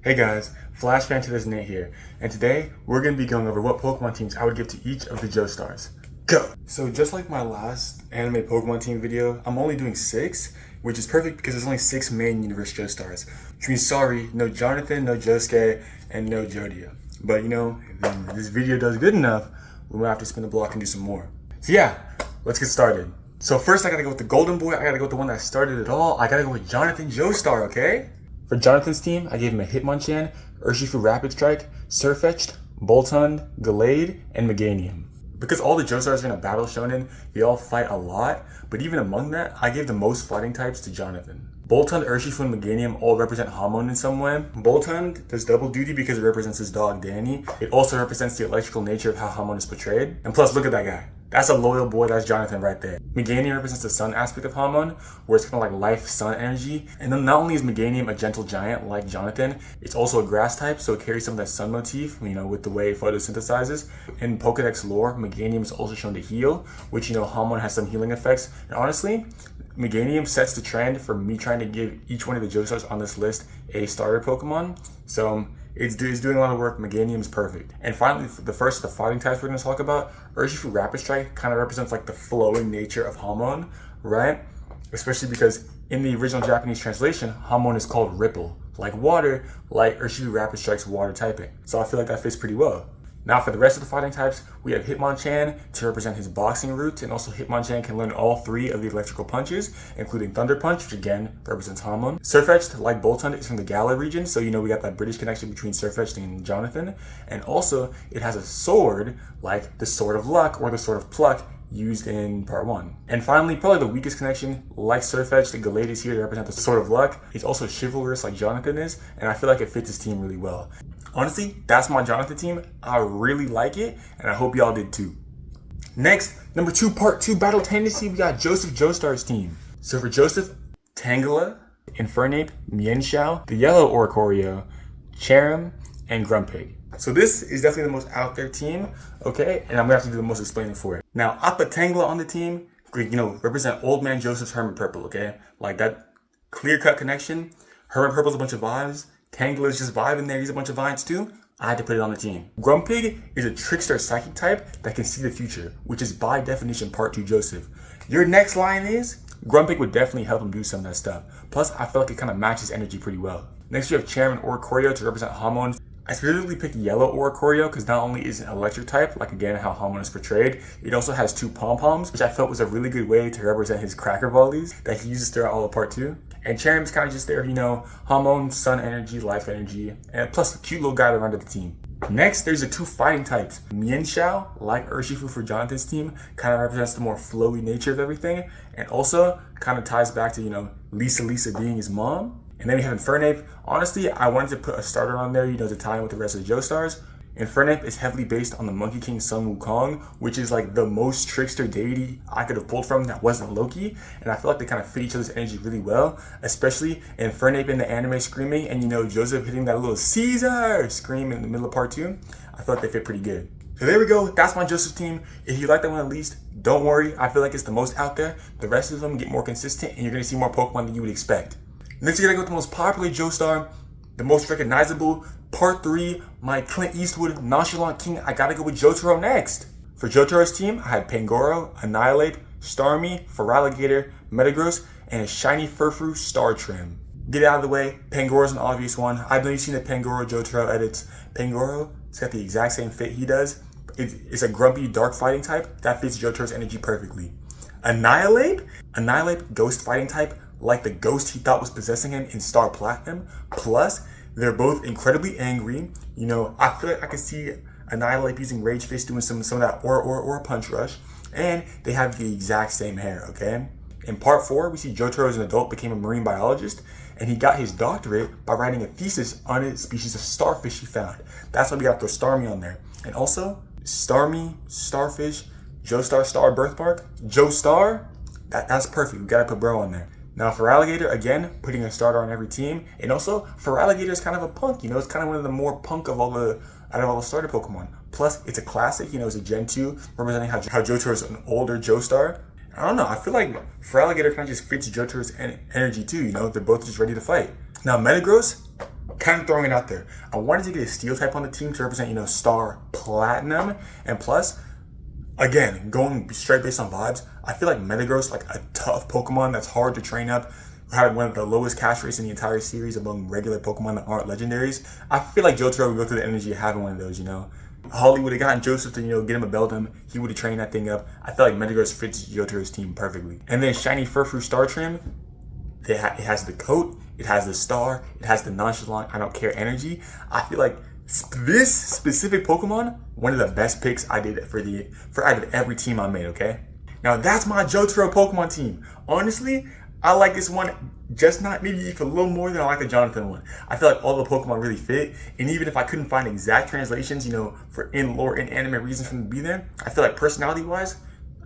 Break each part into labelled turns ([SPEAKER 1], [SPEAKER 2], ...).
[SPEAKER 1] Hey guys, Flashbang to this Nate here, and today we're going to be going over what Pokemon teams I would give to each of the Joestars. Go! So just like my last anime Pokemon team video, I'm only doing 6, which is perfect because there's only 6 main universe Joestars. Which means sorry, no Jonathan, no Josuke, and no Jotaro. But if this video does good enough, we might have to spin the block and do some more. So yeah, let's get started. So first I gotta go with the Golden Boy, I gotta go with the one that started it all. I gotta go with Jonathan Joestar, okay? For Jonathan's team, I gave him a Hitmonchan, Urshifu Rapid Strike, Sirfetch'd, Boltund, Gallade, and Meganium. Because all the Joestars are in a battle shonen, they all fight a lot, but even among that, I gave the most fighting types to Jonathan. Boltund, Urshifu, and Meganium all represent Hamon in some way. Boltund does double duty because it represents his dog Danny. It also represents the electrical nature of how Hamon is portrayed. And plus, look at that guy. That's a loyal boy, that's Jonathan right there. Meganium represents the sun aspect of Hamon, where it's kind of like life, sun energy. And then not only is Meganium a gentle giant like Jonathan, it's also a grass type, so it carries some of that sun motif, with the way it photosynthesizes. In Pokedex lore, Meganium is also shown to heal, which, Hamon has some healing effects. And honestly, Meganium sets the trend for me trying to give each one of the Joestars on this list a starter Pokemon. So it's doing a lot of work. Meganium is perfect. And finally, the first of the fighting types we're going to talk about, Urshifu Rapid Strike kind of represents like the flowing nature of Hamon, right? Especially because in the original Japanese translation, Hamon is called Ripple, like water, like Urshifu Rapid Strike's water typing. So I feel like that fits pretty well. Now for the rest of the fighting types, we have Hitmonchan to represent his boxing roots, and also Hitmonchan can learn all 3 of the electrical punches, including Thunder Punch, which again represents Hamon. Sirfetch'd, like Boltund, is from the Galar region, so we got that British connection between Sirfetch'd and Jonathan. And also, it has a sword, like the Sword of Luck or the Sword of Pluck, used in part 1. And finally, probably the weakest connection, like Sirfetch'd, the Gallade is here to represent the Sword of Luck. He's also chivalrous like Jonathan is, and I feel like it fits his team really well. Honestly, that's my Jonathan team. I really like it, and I hope y'all did too. Next, number 2, part 2, Battle Tendency, we got Joseph Joestar's team. So for Joseph, Tangela, Infernape, Mienshao, the Yellow Oricorio, Cherim, and Grumpig. So this is definitely the most out there team, okay? And I'm gonna have to do the most explaining for it. Now, I put Tangela on the team, represent Old Man Joseph's Hermit Purple, okay? Like that clear-cut connection. Hermit Purple's a bunch of vibes. Tangela's just vibing there, he's a bunch of vines too. I had to put it on the team. Grumpig is a trickster psychic type that can see the future, which is by definition part 2 Joseph. Your next line is, Grumpig would definitely help him do some of that stuff. Plus, I feel like it kind of matches energy pretty well. Next, we have Cherim and Oricorio to represent Hamon. I specifically picked Yellow Oricorio because not only is it an electric type, like again how Hamon is portrayed, it also has 2 pom-poms, which I felt was a really good way to represent his cracker volleys that he uses throughout all of part 2. And Cherim's kind of just there, Hamon, sun energy, life energy, and plus a cute little guy to run to the team. Next, there's the 2 fighting types. Mienshao, like Urshifu for Jonathan's team, kind of represents the more flowy nature of everything, and also kind of ties back to, Lisa being his mom. And then we have Infernape. Honestly, I wanted to put a starter on there, to tie in with the rest of the Joestars. Infernape is heavily based on the Monkey King Sun Wukong, which is like the most trickster deity I could have pulled from that wasn't Loki. And I feel like they kind of fit each other's energy really well, especially Infernape in the anime screaming and Joseph hitting that little Caesar scream in the middle of part 2. I feel like they fit pretty good. So there we go, that's my Joseph team. If you like that one at least, don't worry, I feel like it's the most out there. The rest of them get more consistent and you're gonna see more Pokemon than you would expect. Next, you're gonna go with the most popular Joestar, the most recognizable, part 3, my Clint Eastwood nonchalant king. I gotta go with Jotaro next. For Jotaro's team, I had Pangoro, Annihilate, Starmie, Feraligatr, Metagross, and a shiny Furfrou Star Trim. Get it out of the way, Pangoro's an obvious one. I know you've seen the Pangoro Jotaro edits. Pangoro, it's got the exact same fit he does. It's a grumpy, dark fighting type that fits Jotaro's energy perfectly. Annihilate, ghost fighting type, like the ghost he thought was possessing him in Star Platinum. Plus, they're both incredibly angry. I feel like I can see Annihilate using Rage Fist doing some of that or Punch Rush. And they have the exact same hair, okay? In part 4, we see Jotaro as an adult became a marine biologist, and he got his doctorate by writing a thesis on a species of starfish he found. That's why we got to throw Starmie on there. And also, Starmie, Starfish, Joestar Star Birthmark, Joestar, that's perfect. We gotta put bro on there. Now Feraligatr, again, putting a starter on every team. And also, Feraligatr is kind of a punk, it's kind of one of the more punk out of all the starter Pokemon. Plus, it's a classic, it's a Gen 2, representing how Jotaro is an older Joestar. I don't know, I feel like Feraligatr kind of just fits Jotaro's energy too, they're both just ready to fight. Now Metagross, kind of throwing it out there. I wanted to get a steel type on the team to represent, Star Platinum. And plus, again, going straight based on vibes, I feel like Metagross, like a tough Pokemon that's hard to train up, had one of the lowest catch rates in the entire series among regular Pokemon that aren't legendaries. I feel like Jotaro would go through the energy of having one of those, Holly would have gotten Joseph to, get him a Beldum. He would have trained that thing up. I feel like Metagross fits Jotaro's team perfectly. And then Shiny Furfrou Star Trim, it has the coat, it has the star, it has the nonchalant, I don't care energy. I feel like this specific Pokemon, one of the best picks I did for out of every team I made, okay? Now that's my Jotaro Pokemon team. Honestly, I like this one just not maybe even a little more than I like the Jonathan one. I feel like all the Pokemon really fit, and even if I couldn't find exact translations, for in lore and anime reasons for them to be there, I feel like personality-wise,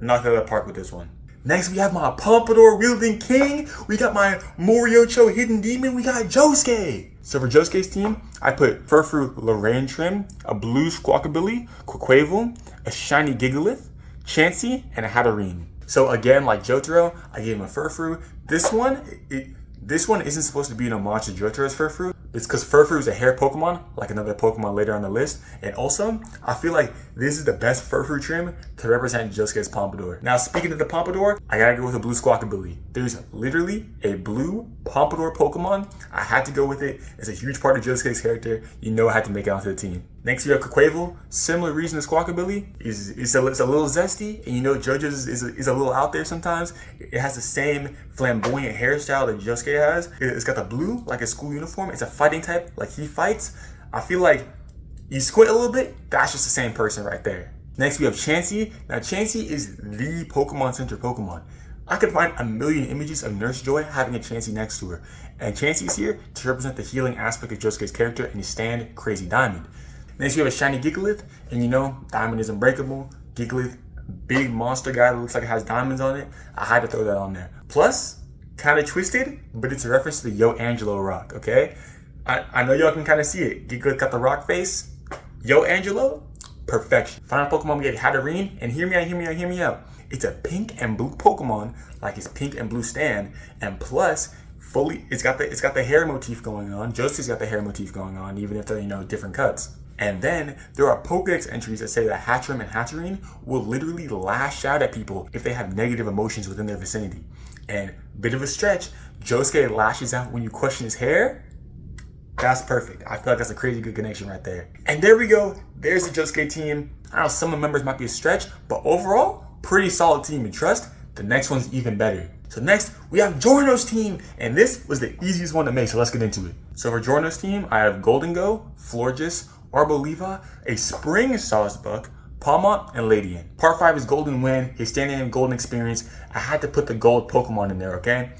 [SPEAKER 1] knocked it out of the park with this one. Next, we have my Pompadour wielding king. We got my Moriocho hidden demon. We got Josuke. So for Josuke's team, I put Furfrou Lorraine Trim, a blue Squawkabilly, Quaquaval, a shiny Gigalith, Chansey, and a Hatterene. So again, like Jotaro, I gave him a Furfrou. This one isn't supposed to be an homage to Jotaro's Furfrou. It's because Furfrou is a hair Pokemon, like another Pokemon later on the list. And also, I feel like this is the best Furfrou trim to represent Josuke's Pompadour. Now, speaking of the Pompadour, I gotta go with a blue Squawkabilly. There's literally a blue Pompadour Pokemon. I had to go with it. It's a huge part of Josuke's character. I had to make it onto the team. Next, we have Quaquaval. Similar reason as Squawkabilly. It's a little zesty, and Jojo's is a little out there sometimes. It has the same flamboyant hairstyle that Josuke has. It's got the blue, like a school uniform. It's a fighting type, like he fights. I feel like you squint a little bit, that's just the same person right there. Next, we have Chansey. Now, Chansey is the Pokemon Center Pokemon. I could find a million images of Nurse Joy having a Chansey next to her. And Chansey's here to represent the healing aspect of Josuke's character and his stand, Crazy Diamond. Next, we have a shiny Gigalith, and Diamond is unbreakable. Gigalith, big monster guy that looks like it has diamonds on it. I had to throw that on there. Plus, kind of twisted, but it's a reference to the Yo Angelo rock, okay? I know y'all can kind of see it. Gigalith got the rock face. Yo Angelo, perfection. Final Pokemon, we get Hatterene, and hear me out. It's a pink and blue Pokemon, like his pink and blue stand, and plus, it's got the hair motif going on. Josuke's got the hair motif going on, even if they're different cuts. And then there are Pokedex entries that say that Hatterene and Hatterene will literally lash out at people if they have negative emotions within their vicinity. And bit of a stretch, Josuke lashes out when you question his hair. That's perfect. I feel like that's a crazy good connection right there. And there we go. There's the Josuke team. I know some of the members might be a stretch, but overall, pretty solid team. And trust, the next one's even better. So next, we have Giorno's team. And this was the easiest one to make, so let's get into it. So for Giorno's team, I have Golden Go, Florges, Arboliva, a Spring Sawsbuck, Palmont, and Ladian. Part 5 is Golden Wind, his standing name Golden Experience. I had to put the gold Pokemon in there, okay?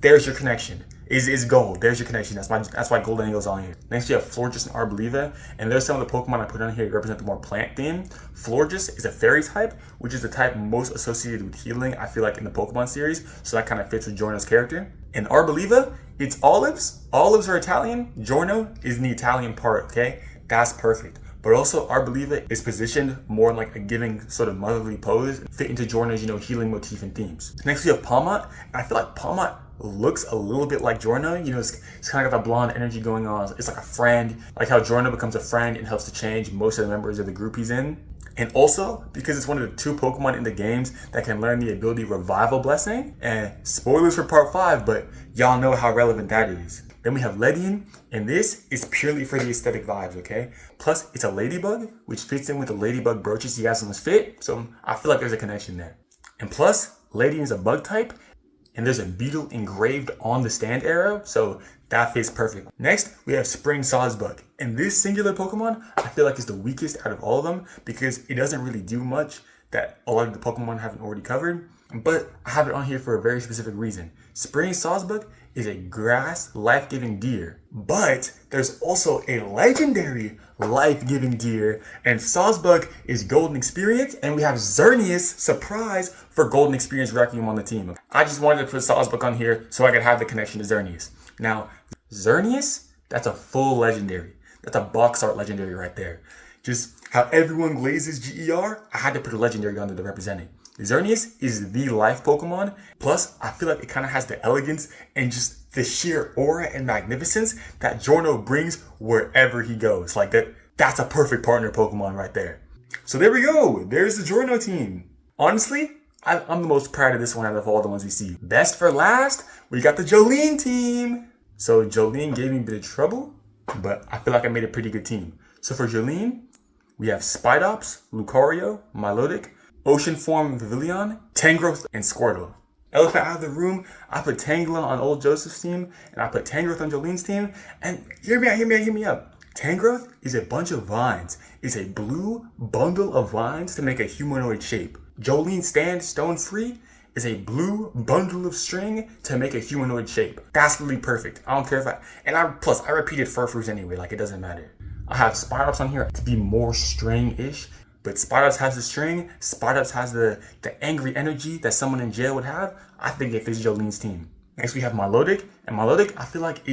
[SPEAKER 1] There's your connection. Is gold. There's your connection. That's why Golden Eagle's on here. Next you have Florges and Arboliva, and there's some of the Pokemon I put on here to represent the more plant theme. Florges is a fairy type, which is the type most associated with healing, I feel like, in the Pokemon series, so that kind of fits with Giorno's character. And Arboliva, it's olives. Olives are Italian. Giorno is in the Italian part, okay? That's perfect. But also, Arboliva is positioned more in like a giving sort of motherly pose, fit into Giorno's, healing motif and themes. Next, we have Palmont, and I feel like Palmont looks a little bit like Giorno. It's kind of got that blonde energy going on. It's like a friend, like how Giorno becomes a friend and helps to change most of the members of the group he's in. And also, because it's one of the 2 Pokemon in the games that can learn the ability Revival Blessing, and spoilers for part 5, but y'all know how relevant that is. Then we have Ledian, and this is purely for the aesthetic vibes, okay? Plus, it's a ladybug, which fits in with the ladybug brooches he has on his fit, so I feel like there's a connection there. And plus, Ledian is a bug type, and there's a beetle engraved on the stand arrow, so that fits perfect. Next, we have Spring Sawsbuck, and this singular Pokemon, I feel like is the weakest out of all of them, because it doesn't really do much that a lot of the Pokemon haven't already covered, but I have it on here for a very specific reason. Spring Sawsbuck is a grass life-giving deer, but there's also a legendary life-giving deer, and Sawsbuck is Golden Experience, and we have Xerneas, surprise, for Golden Experience Requiem on the team. I just wanted to put Sawsbuck on here so I could have the connection to Xerneas. Now, Xerneas, that's a full legendary. That's a box art legendary right there. Just how everyone glazes GER, I had to put a legendary on there to represent it. Xerneas is the life Pokemon. Plus, I feel like it kind of has the elegance and just the sheer aura and magnificence that Giorno brings wherever he goes. Like that's a perfect partner Pokemon right there. So there we go. There's the Giorno team. Honestly, I'm the most proud of this one out of all the ones we see. Best for last, we got the Jolyne team. So Jolyne gave me a bit of trouble, but I feel like I made a pretty good team. So for Jolyne, we have Spidops, Lucario, Milotic, Ocean Form Vivillon, Tangrowth, and Squirtle. Elephant out of the room, I put Tangela on old Joseph's team, and I put Tangrowth on Jolyne's team. And hear me out. Tangrowth is a bunch of vines. It's a blue bundle of vines to make a humanoid shape. Jolyne's stand, Stone Free, is a blue bundle of string to make a humanoid shape. That's really perfect. I don't care if I repeated Furfroos anyway, like it doesn't matter. I have Spidops on here to be more string-ish, but Spidops has the string, Spidops has the angry energy that someone in jail would have. I think it fits Jolyne's team. Next we have Milotic, and Milotic I feel like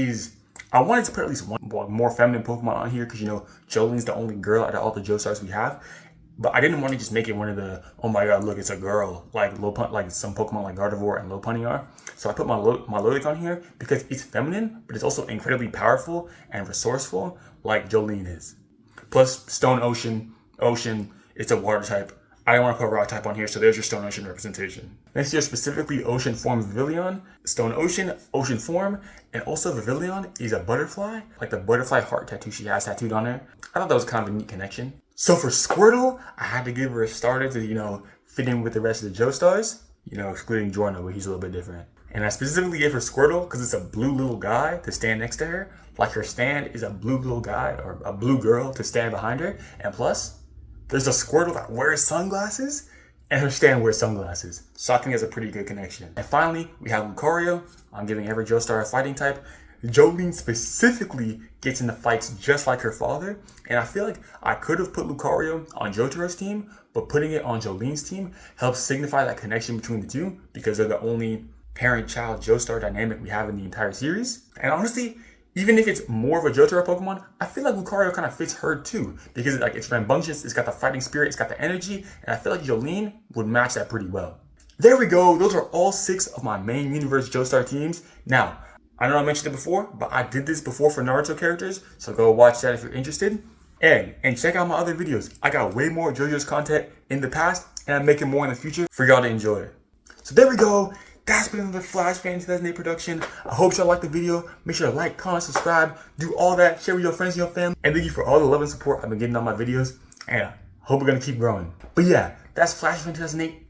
[SPEAKER 1] I wanted to put at least one more feminine Pokemon on here because, you know, Jolyne's the only girl out of all the Joestars we have. But I didn't want to just make it one of the, oh my god, look, it's a girl, like some Pokemon like Gardevoir and Lopunny are. So I put Milotic on here because it's feminine, but it's also incredibly powerful and resourceful, like Jolyne is. Plus, Stone Ocean, it's a water type. I don't want to put Rock type on here, so there's your Stone Ocean representation. Next year, specifically Ocean Form Vivillon, Stone Ocean, Ocean Form, and also Vivillon is a butterfly, like the butterfly heart tattoo she has tattooed on her. I thought that was kind of a neat connection. So for Squirtle, I had to give her a starter to, you know, fit in with the rest of the Joestars, you know, excluding Giorno, but he's a little bit different. And I specifically gave her Squirtle because it's a blue little guy to stand next to her, like her stand is a blue little guy or a blue girl to stand behind her, and plus, there's a Squirtle that wears sunglasses, and her stand wears sunglasses. So I think it's a pretty good connection. And finally, we have Lucario. I'm giving every Joestar a fighting type. Jolyne specifically gets into fights just like her father, and I feel like I could have put Lucario on Jotaro's team, but putting it on Jolyne's team helps signify that connection between the two because they're the only parent-child Joestar dynamic we have in the entire series. And honestly, even if it's more of a Jotaro Pokemon, I feel like Lucario kind of fits her too because it's rambunctious, it's got the fighting spirit, it's got the energy, and I feel like Jolyne would match that pretty well. There we go. Those are all 6 of my main universe Joestar teams. Now, I know I mentioned it before, but I did this before for Naruto characters, so go watch that if you're interested. And check out my other videos. I got way more JoJo's content in the past, and I'm making more in the future for y'all to enjoy. So there we go. That's been another Flash Fan 2008 production. I hope y'all liked the video. Make sure to like, comment, subscribe, do all that, share with your friends and your family. And thank you for all the love and support I've been getting on my videos. And I hope we're going to keep growing. But yeah, that's Flash Fan 2008.